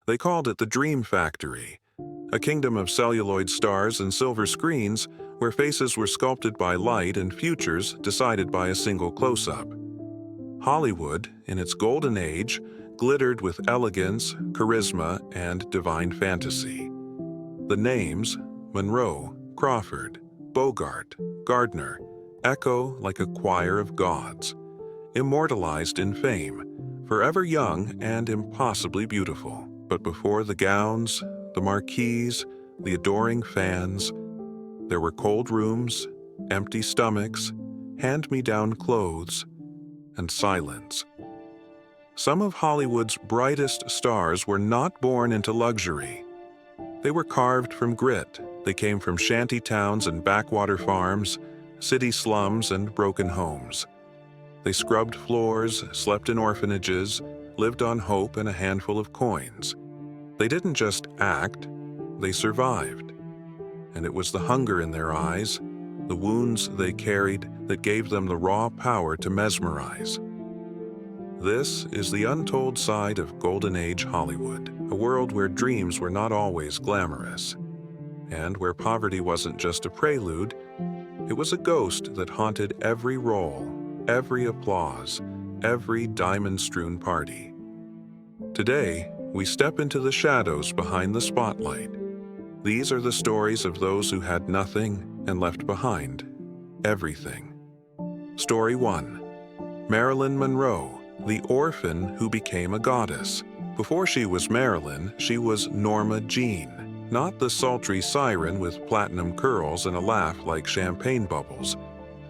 They called it the Dream Factory, a kingdom of celluloid stars and silver screens where faces were sculpted by light and futures decided by a single close-up. Hollywood, in its golden age, glittered with elegance, charisma, and divine fantasy. The names, Monroe, Crawford, Bogart, Gardner, echo like a choir of gods, immortalized in fame, forever young and impossibly beautiful. But before the gowns, the marquees, the adoring fans, there were cold rooms, empty stomachs, hand-me-down clothes, and silence. Some of Hollywood's brightest stars were not born into luxury. They were carved from grit. They came from shanty towns and backwater farms, city slums and broken homes. They scrubbed floors, slept in orphanages, lived on hope and a handful of coins. They didn't just act, they survived. And it was the hunger in their eyes, the wounds they carried, that gave them the raw power to mesmerize. This is the untold side of Golden Age Hollywood, a world where dreams were not always glamorous, and where poverty wasn't just a prelude, it was a ghost that haunted every role, every applause, every diamond-strewn party. Today, we step into the shadows behind the spotlight. These are the stories of those who had nothing and left behind everything. Story 1. Marilyn Monroe, the orphan who became a goddess. Before she was Marilyn, she was Norma Jean, not the sultry siren with platinum curls and a laugh like champagne bubbles,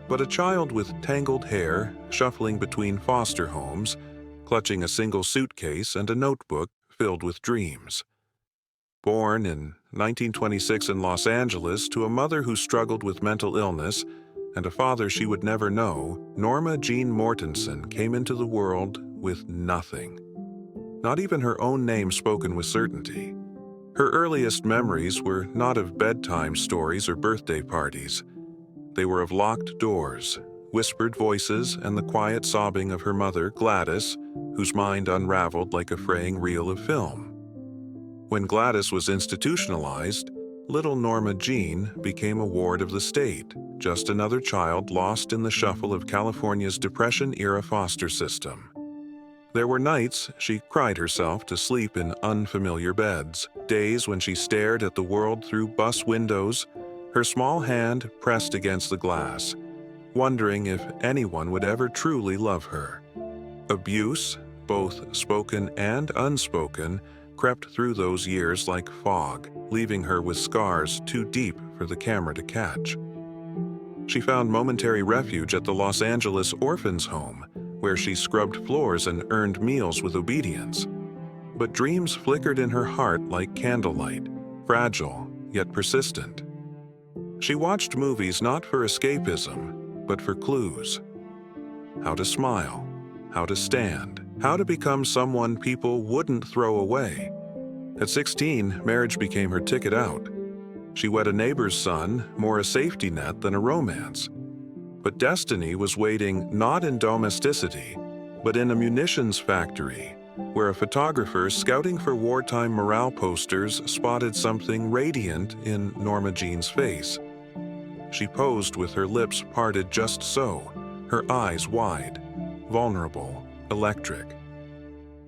but a child with tangled hair, shuffling between foster homes, clutching a single suitcase and a notebook filled with dreams. Born in 1926 in Los Angeles to a mother who struggled with mental illness and a father she would never know, Norma Jean Mortensen came into the world with nothing. Not even her own name spoken with certainty. Her earliest memories were not of bedtime stories or birthday parties. They were of locked doors, whispered voices, and the quiet sobbing of her mother, Gladys, whose mind unraveled like a fraying reel of film. When Gladys was institutionalized, little Norma Jean became a ward of the state, just another child lost in the shuffle of California's Depression-era foster system. There were nights she cried herself to sleep in unfamiliar beds, days when she stared at the world through bus windows, her small hand pressed against the glass, wondering if anyone would ever truly love her. Abuse, both spoken and unspoken, crept through those years like fog, leaving her with scars too deep for the camera to catch. She found momentary refuge at the Los Angeles Orphans' Home, where she scrubbed floors and earned meals with obedience. But dreams flickered in her heart like candlelight, fragile yet persistent. She watched movies not for escapism, but for clues. How to smile, how to stand, how to become someone people wouldn't throw away. At 16, marriage became her ticket out. She wed a neighbor's son, more a safety net than a romance. But destiny was waiting not in domesticity, but in a munitions factory, where a photographer scouting for wartime morale posters spotted something radiant in Norma Jean's face. She posed with her lips parted just so, her eyes wide, vulnerable, electric.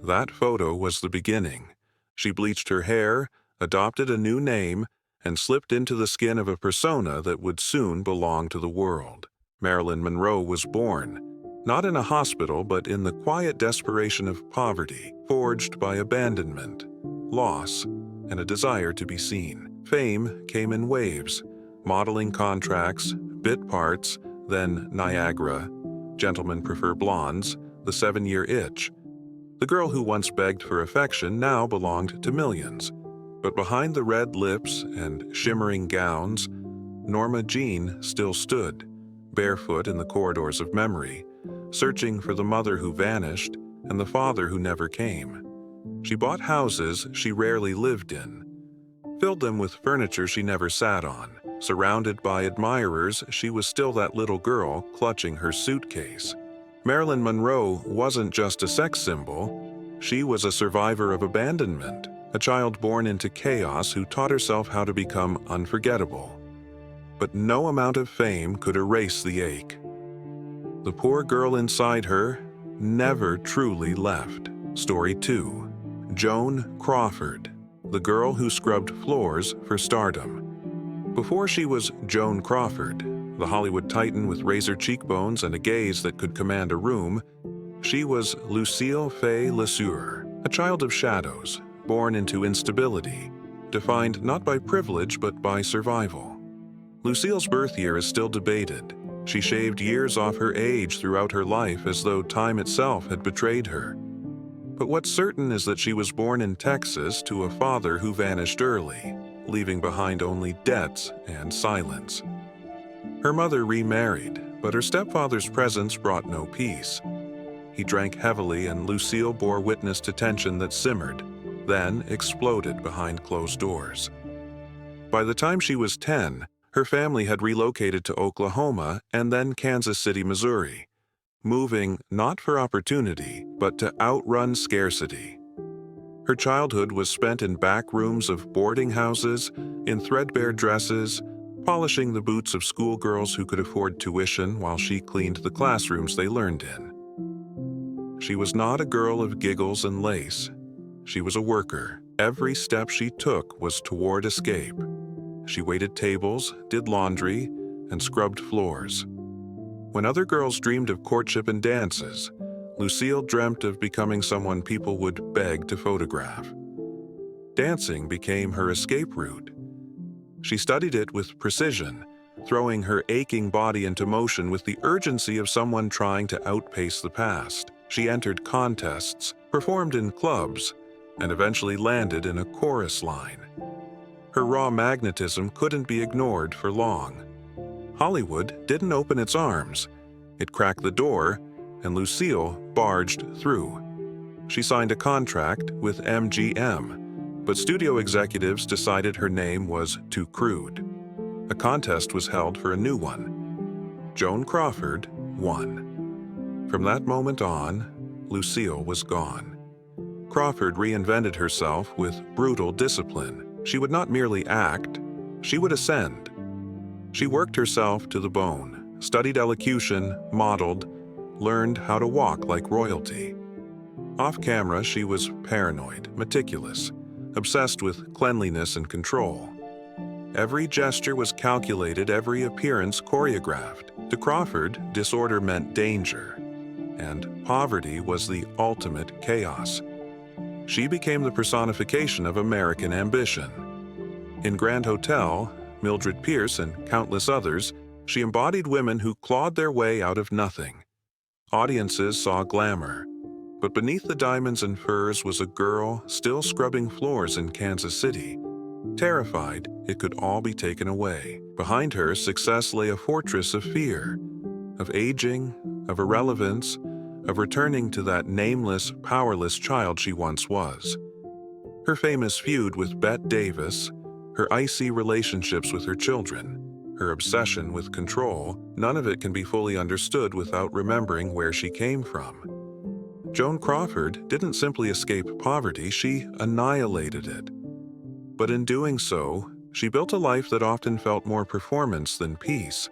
That photo was the beginning. She bleached her hair, adopted a new name, and slipped into the skin of a persona that would soon belong to the world. Marilyn Monroe was born, not in a hospital, but in the quiet desperation of poverty, forged by abandonment, loss, and a desire to be seen. Fame came in waves, modeling contracts, bit parts, then Niagara, Gentlemen Prefer Blondes, The 7-Year Itch. The girl who once begged for affection now belonged to millions. But behind the red lips and shimmering gowns, Norma Jean still stood, barefoot in the corridors of memory, searching for the mother who vanished and the father who never came. She bought houses she rarely lived in, filled them with furniture she never sat on. Surrounded by admirers, she was still that little girl clutching her suitcase. Marilyn Monroe wasn't just a sex symbol, she was a survivor of abandonment, a child born into chaos who taught herself how to become unforgettable. But no amount of fame could erase the ache. The poor girl inside her never truly left. Story 2. Joan Crawford, the girl who scrubbed floors for stardom. Before she was Joan Crawford, the Hollywood titan with razor cheekbones and a gaze that could command a room, she was Lucille Fay Lesueur, a child of shadows, born into instability, defined not by privilege but by survival. Lucille's birth year is still debated. She shaved years off her age throughout her life as though time itself had betrayed her. But what's certain is that she was born in Texas to a father who vanished early, leaving behind only debts and silence. Her mother remarried, but her stepfather's presence brought no peace. He drank heavily, and Lucille bore witness to tension that simmered, then exploded behind closed doors. By the time she was 10, her family had relocated to Oklahoma and then Kansas City, Missouri, moving not for opportunity, but to outrun scarcity. Her childhood was spent in back rooms of boarding houses, in threadbare dresses, polishing the boots of schoolgirls who could afford tuition while she cleaned the classrooms they learned in. She was not a girl of giggles and lace. She was a worker. Every step she took was toward escape. She waited tables, did laundry, and scrubbed floors. When other girls dreamed of courtship and dances, Lucille dreamt of becoming someone people would beg to photograph. Dancing became her escape route. She studied it with precision, throwing her aching body into motion with the urgency of someone trying to outpace the past. She entered contests, performed in clubs, and eventually landed in a chorus line. Her raw magnetism couldn't be ignored for long. Hollywood didn't open its arms. It cracked the door, and Lucille barged through. She signed a contract with MGM, but studio executives decided her name was too crude. A contest was held for a new one. Joan Crawford won. From that moment on, Lucille was gone. Crawford reinvented herself with brutal discipline. She would not merely act, she would ascend. She worked herself to the bone, studied elocution, modeled, learned how to walk like royalty. Off camera, she was paranoid, meticulous, obsessed with cleanliness and control. Every gesture was calculated, every appearance choreographed. To Crawford, disorder meant danger, and poverty was the ultimate chaos. She became the personification of American ambition. In Grand Hotel, Mildred Pierce, and countless others, she embodied women who clawed their way out of nothing. Audiences saw glamour, but beneath the diamonds and furs was a girl still scrubbing floors in Kansas City. Terrified it could all be taken away. Behind her, success lay a fortress of fear, of aging, of irrelevance, of returning to that nameless, powerless child she once was. Her famous feud with Bette Davis, her icy relationships with her children, her obsession with control, none of it can be fully understood without remembering where she came from. Joan Crawford didn't simply escape poverty, she annihilated it. But in doing so, she built a life that often felt more performance than peace.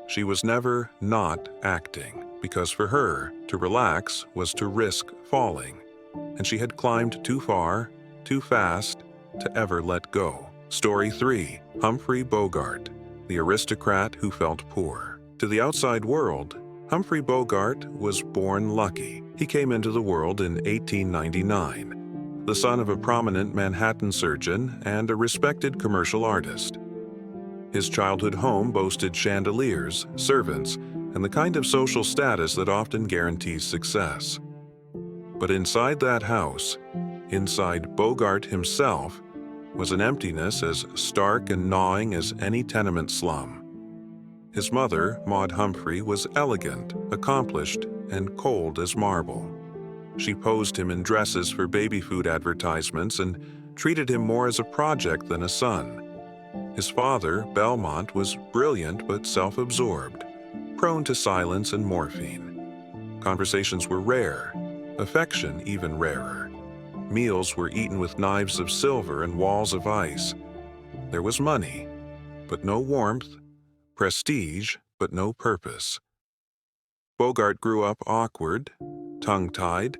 She was never not acting, because for her, to relax was to risk falling, and she had climbed too far, too fast, to ever let go. Story 3. Humphrey Bogart, the aristocrat who felt poor. To the outside world, Humphrey Bogart was born lucky. He came into the world in 1899, the son of a prominent Manhattan surgeon and a respected commercial artist. His childhood home boasted chandeliers, servants, and the kind of social status that often guarantees success. But inside that house, inside Bogart himself, was an emptiness as stark and gnawing as any tenement slum. His mother, Maud Humphrey, was elegant, accomplished, and cold as marble. She posed him in dresses for baby food advertisements and treated him more as a project than a son. His father, Belmont, was brilliant but self-absorbed, prone to silence and morphine. Conversations were rare, affection even rarer. Meals were eaten with knives of silver and walls of ice. There was money, but no warmth, prestige, but no purpose. Bogart grew up awkward, tongue-tied,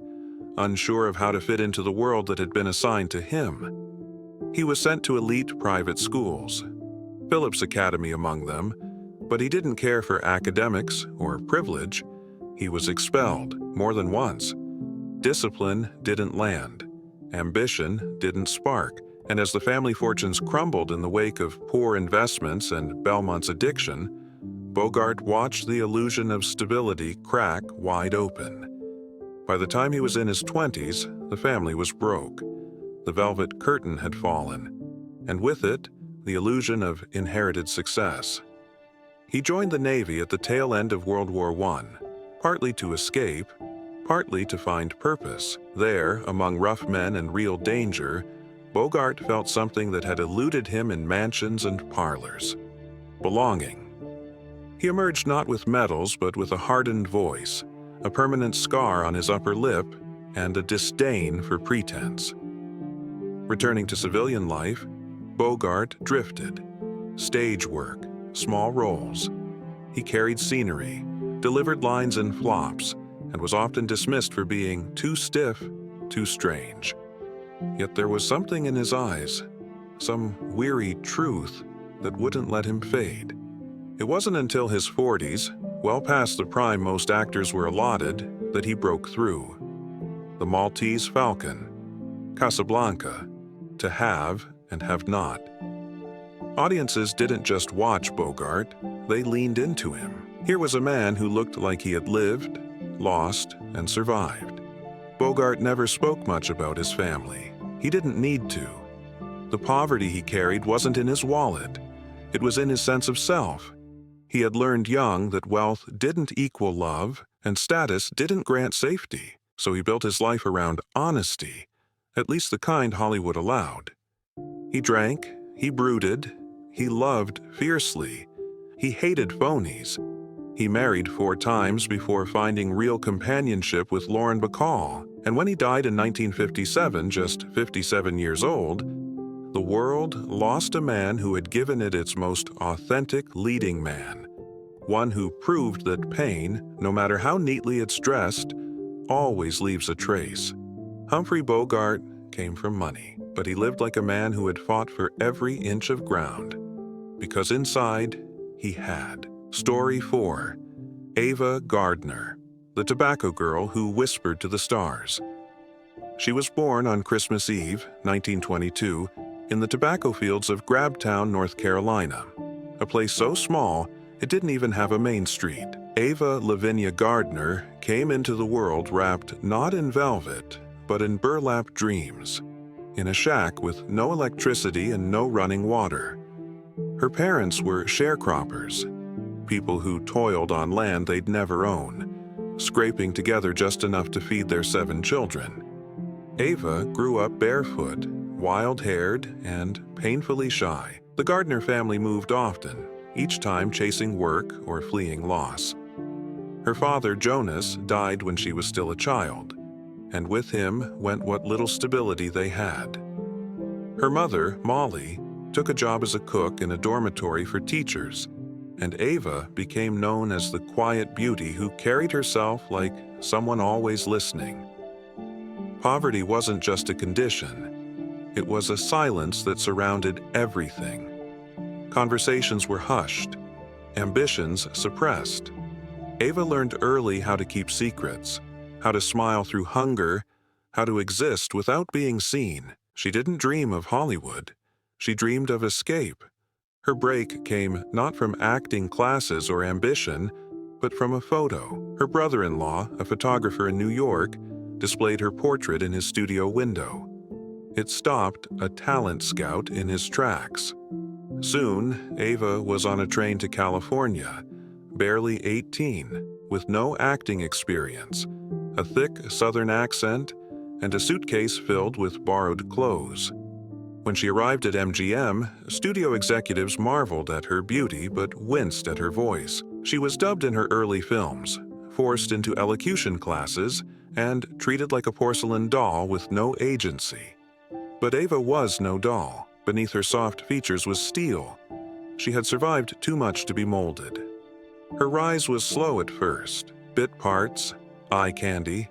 unsure of how to fit into the world that had been assigned to him. He was sent to elite private schools, Phillips Academy among them, but he didn't care for academics or privilege. He was expelled more than once. Discipline didn't land. Ambition didn't spark. And as the family fortunes crumbled in the wake of poor investments and Belmont's addiction, Bogart watched the illusion of stability crack wide open. By the time he was in his 20s, the family was broke. The velvet curtain had fallen, and with it, the illusion of inherited success. He joined the Navy at the tail end of World War I, partly to escape, partly to find purpose. There, among rough men and real danger, Bogart felt something that had eluded him in mansions and parlors: belonging. He emerged not with medals, but with a hardened voice, a permanent scar on his upper lip, and a disdain for pretense. Returning to civilian life, Bogart drifted. Stage work, small roles. He carried scenery, delivered lines in flops, and was often dismissed for being too stiff, too strange. Yet there was something in his eyes, some weary truth that wouldn't let him fade. It wasn't until his 40s, well past the prime most actors were allotted, that he broke through. The Maltese Falcon, Casablanca, To Have and Have Not. Audiences didn't just watch Bogart, they leaned into him. Here was a man who looked like he had lived, lost, and survived. Bogart never spoke much about his family. He didn't need to. The poverty he carried wasn't in his wallet. It was in his sense of self. He had learned young that wealth didn't equal love and status didn't grant safety, so he built his life around honesty, at least the kind Hollywood allowed. He drank, he brooded, he loved fiercely, he hated phonies. He married 4 times before finding real companionship with Lauren Bacall, and when he died in 1957, just 57 years old, the world lost a man who had given it its most authentic leading man, one who proved that pain, no matter how neatly it's dressed, always leaves a trace. Humphrey Bogart came from money, but he lived like a man who had fought for every inch of ground, because inside he had. Story 4. Ava Gardner, the tobacco girl who whispered to the stars. She was born on Christmas Eve, 1922, in the tobacco fields of Grabtown, North Carolina, a place so small it didn't even have a main street. Ava Lavinia Gardner came into the world wrapped not in velvet, but in burlap dreams, in a shack with no electricity and no running water. Her parents were sharecroppers, people who toiled on land they'd never own, scraping together just enough to feed their 7 children. Ava grew up barefoot, wild-haired, and painfully shy. The Gardner family moved often, each time chasing work or fleeing loss. Her father, Jonas, died when she was still a child, and with him went what little stability they had. Her mother, Molly, took a job as a cook in a dormitory for teachers, and Ava became known as the quiet beauty who carried herself like someone always listening. Poverty wasn't just a condition. It was a silence that surrounded everything. Conversations were hushed, ambitions suppressed. Ava learned early how to keep secrets, how to smile through hunger, how to exist without being seen. She didn't dream of Hollywood. She dreamed of escape. Her break came not from acting classes or ambition, but from a photo. Her brother-in-law, a photographer in New York, displayed her portrait in his studio window. It stopped a talent scout in his tracks. Soon, Ava was on a train to California, barely 18, with no acting experience, a thick Southern accent, and a suitcase filled with borrowed clothes. When she arrived at MGM, studio executives marveled at her beauty but winced at her voice. She was dubbed in her early films, forced into elocution classes, and treated like a porcelain doll with no agency. But Ava was no doll. Beneath her soft features was steel. She had survived too much to be molded. Her rise was slow at first, bit parts, eye candy,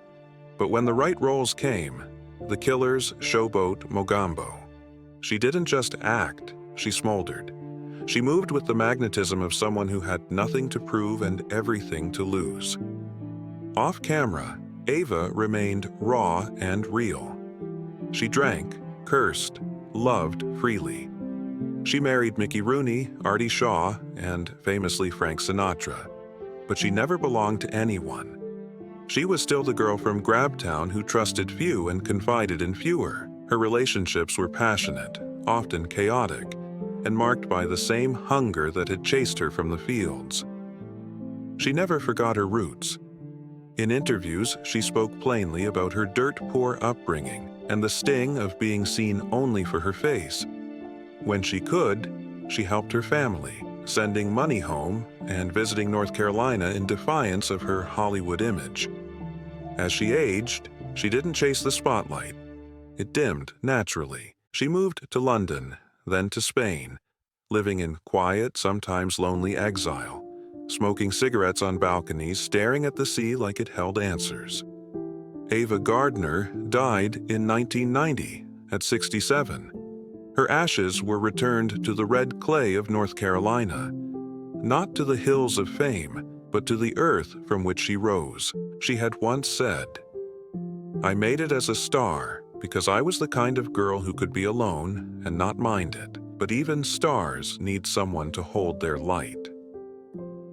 but when the right roles came, the killer's showboat Mogambo. She didn't just act, she smoldered. She moved with the magnetism of someone who had nothing to prove and everything to lose. Off camera, Ava remained raw and real. She drank, cursed, loved freely. She married Mickey Rooney, Artie Shaw, and famously Frank Sinatra. But she never belonged to anyone. She was still the girl from Grabtown who trusted few and confided in fewer. Her relationships were passionate, often chaotic, and marked by the same hunger that had chased her from the fields. She never forgot her roots. In interviews, she spoke plainly about her dirt-poor upbringing and the sting of being seen only for her face. When she could, she helped her family, sending money home and visiting North Carolina in defiance of her Hollywood image. As she aged, she didn't chase the spotlight. It dimmed naturally. She moved to London, then to Spain, living in quiet, sometimes lonely exile, smoking cigarettes on balconies, staring at the sea like it held answers. Ava Gardner died in 1990 at 67. Her ashes were returned to the red clay of North Carolina, not to the hills of fame, but to the earth from which she rose. She had once said, "I made it as a star because I was the kind of girl who could be alone and not mind it, but even stars need someone to hold their light."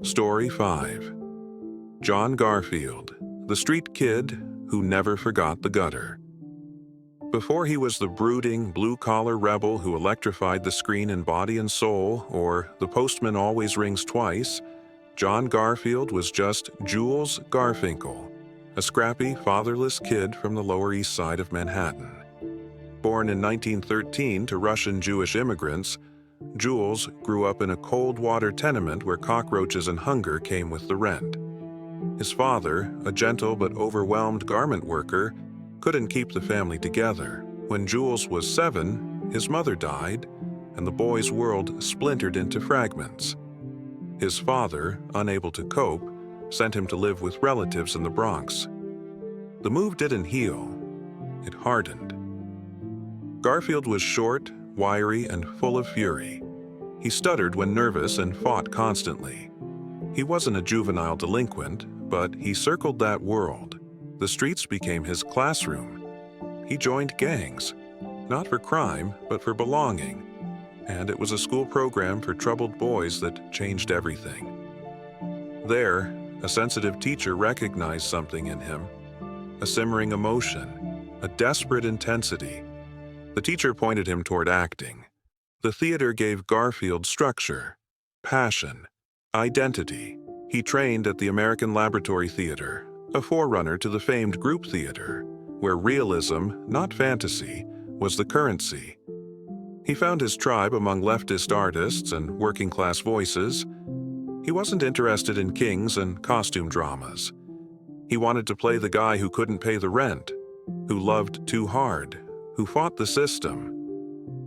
Story 5. John Garfield, the street kid who never forgot the gutter. Before he was the brooding, blue-collar rebel who electrified the screen in Body and Soul or The Postman Always Rings Twice, John Garfield was just Jules Garfinkel, a scrappy, fatherless kid from the Lower East Side of Manhattan. Born in 1913 to Russian Jewish immigrants, Jules grew up in a cold-water tenement where cockroaches and hunger came with the rent. His father, a gentle but overwhelmed garment worker, couldn't keep the family together. When Jules was 7, his mother died, and the boy's world splintered into fragments. His father, unable to cope, sent him to live with relatives in the Bronx. The move didn't heal, it hardened. Garfield was short, wiry, and full of fury. He stuttered when nervous and fought constantly. He wasn't a juvenile delinquent, but he circled that world. The streets became his classroom. He joined gangs, not for crime, but for belonging. And it was a school program for troubled boys that changed everything. There, a sensitive teacher recognized something in him, a simmering emotion, a desperate intensity. The teacher pointed him toward acting. The theater gave Garfield structure, passion, identity. He trained at the American Laboratory Theater, a forerunner to the famed group theater, where realism, not fantasy, was the currency. He found his tribe among leftist artists and working-class voices. He wasn't interested in kings and costume dramas. He wanted to play the guy who couldn't pay the rent, who loved too hard, who fought the system.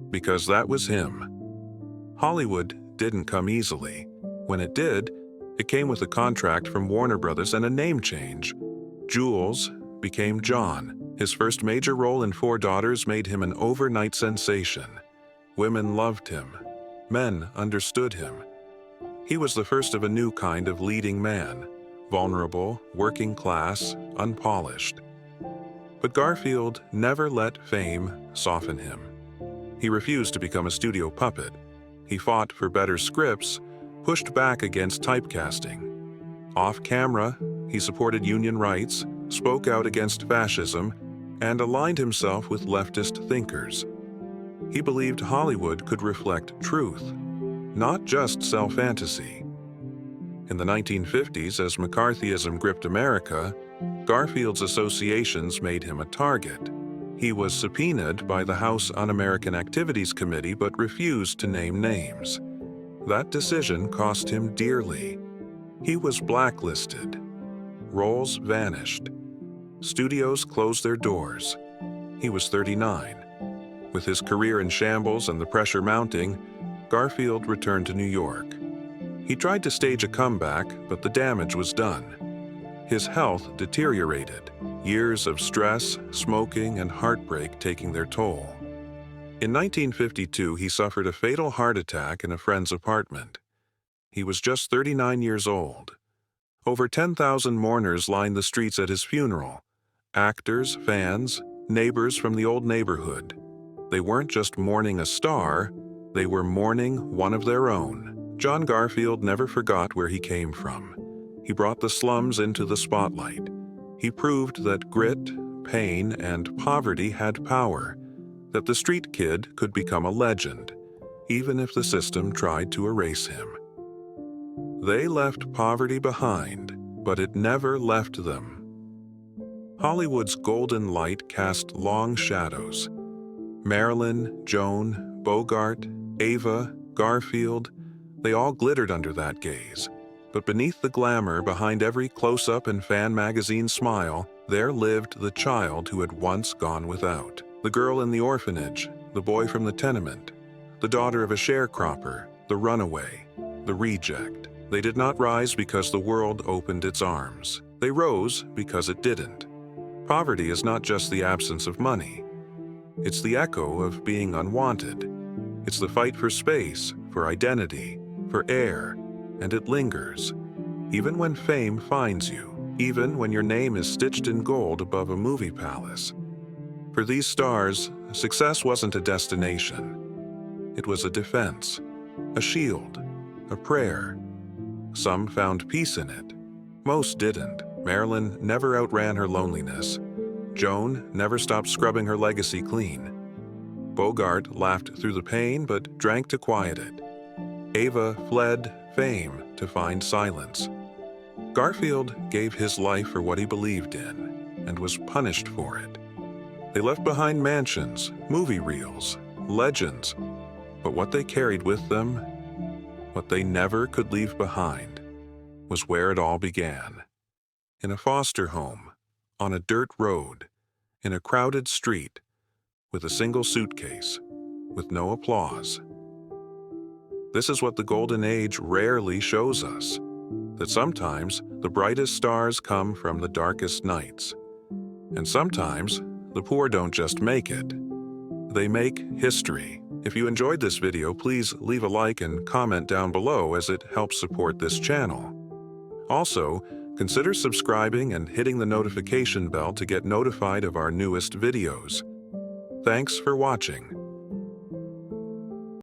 Because that was him. Hollywood didn't come easily. When it did, it came with a contract from Warner Brothers and a name change. Jules became John. His first major role in Four Daughters made him an overnight sensation. Women loved him. Men understood him. He was the first of a new kind of leading man, vulnerable, working class, unpolished. But Garfield never let fame soften him. He refused to become a studio puppet. He fought for better scripts, pushed back against typecasting. Off camera, he supported union rights, spoke out against fascism, and aligned himself with leftist thinkers. He believed Hollywood could reflect truth, not just sell fantasy. In the 1950s, as McCarthyism gripped America, Garfield's associations made him a target. He was subpoenaed by the House Un-American Activities Committee but refused to name names. That decision cost him dearly. He was blacklisted. Roles vanished. Studios closed their doors. He was 39. With his career in shambles and the pressure mounting, Garfield returned to New York. He tried to stage a comeback, but the damage was done. His health deteriorated, years of stress, smoking, and heartbreak taking their toll. In 1952, he suffered a fatal heart attack in a friend's apartment. He was just 39 years old. Over 10,000 mourners lined the streets at his funeral. Actors, fans, neighbors from the old neighborhood. They weren't just mourning a star, they were mourning one of their own. John Garfield never forgot where he came from. He brought the slums into the spotlight. He proved that grit, pain, and poverty had power, that the street kid could become a legend, even if the system tried to erase him. They left poverty behind, but it never left them. Hollywood's golden light cast long shadows. Marilyn, Joan, Bogart, Ava, Garfield, they all glittered under that gaze. But beneath the glamour, behind every close-up and fan magazine smile, there lived the child who had once gone without. The girl in the orphanage, the boy from the tenement, the daughter of a sharecropper, the runaway, the reject. They did not rise because the world opened its arms. They rose because it didn't. Poverty is not just the absence of money. It's the echo of being unwanted. It's the fight for space, for identity, for air, and it lingers. Even when fame finds you, even when your name is stitched in gold above a movie palace. For these stars, success wasn't a destination. It was a defense, a shield, a prayer. Some found peace in it. Most didn't. Marilyn never outran her loneliness. Joan never stopped scrubbing her legacy clean. Bogart laughed through the pain but drank to quiet it. Ava fled fame to find silence. Garfield gave his life for what he believed in and was punished for it. They left behind mansions, movie reels, legends, but what they carried with them, what they never could leave behind, was where it all began. In a foster home, on a dirt road, in a crowded street, with a single suitcase, with no applause. This is what the Golden Age rarely shows us, that sometimes the brightest stars come from the darkest nights. And sometimes the poor don't just make it, they make history. If you enjoyed this video, please leave a like and comment down below as it helps support this channel. Also, consider subscribing and hitting the notification bell to get notified of our newest videos. Thanks for watching.